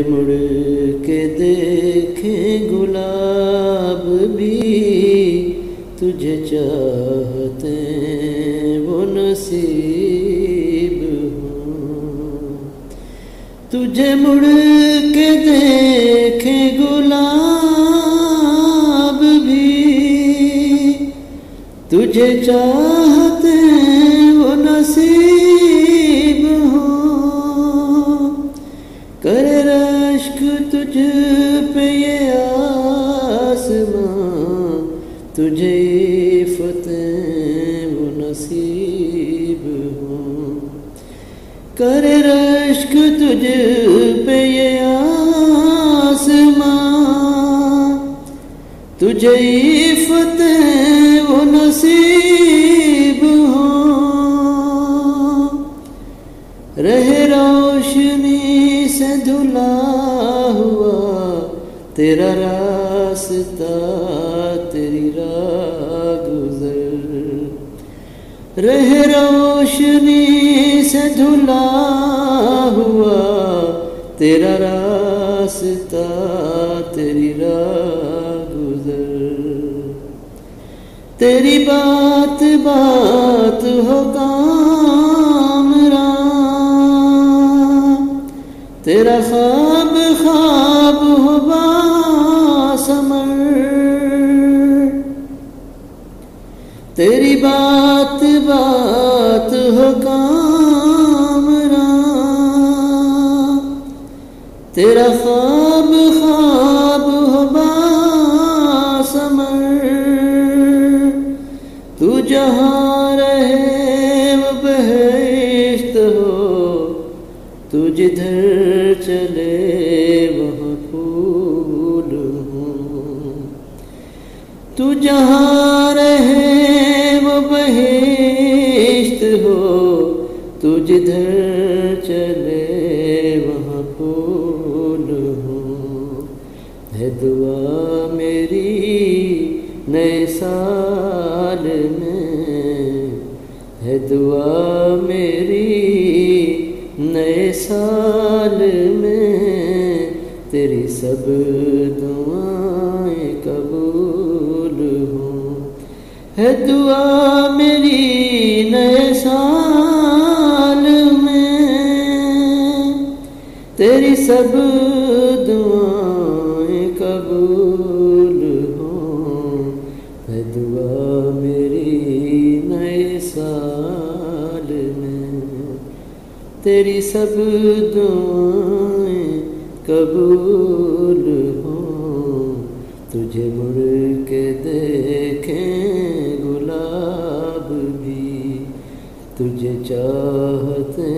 मुड़ के देखें गुलाब भी तुझे चाहते वो नसीब हो। तुझे मुड़ के देखें गुलाब भी तुझे चाहते वो नसीब हो। करे रश्क तुझ पे ये आसमां तुझे फतेह वो नसीब हो। करे रश्क तुझ पे ये आसमां तुझे फतेह वो नसीब हो। रहे रोशनी से धुला हुआ तेरा रास्ता तेरी राह गुज़र। रहे रोशनी से धुला हुआ तेरा रास्ता तेरी राह गुज़र। तेरी बात बात हो कामरां तेरा ख्वाब ख्वाब हो बासमर। तेरी बात बात हो कामरां तेरा ख्वाब ख्वाब हो बासमर। तू जहाँ रहे वो बहिश्त हो तू जिधर चले वहाँ फूल हो। तू जहाँ रहे वो बहिश्त हो तू जिधर चले वहाँ फूल हो। है दुआ मेरी नए साल में है दुआ मेरी नए साल में तेरी सब दुआएं कबूल हो। है दुआ मेरी नए साल में तेरी सब दुआएं कबूल हो। है दुआ मेरी नए साल में तेरी सब दुआएं कबूल हो। तुझे मुड़ के देखें गुलाब भी तुझे चाहते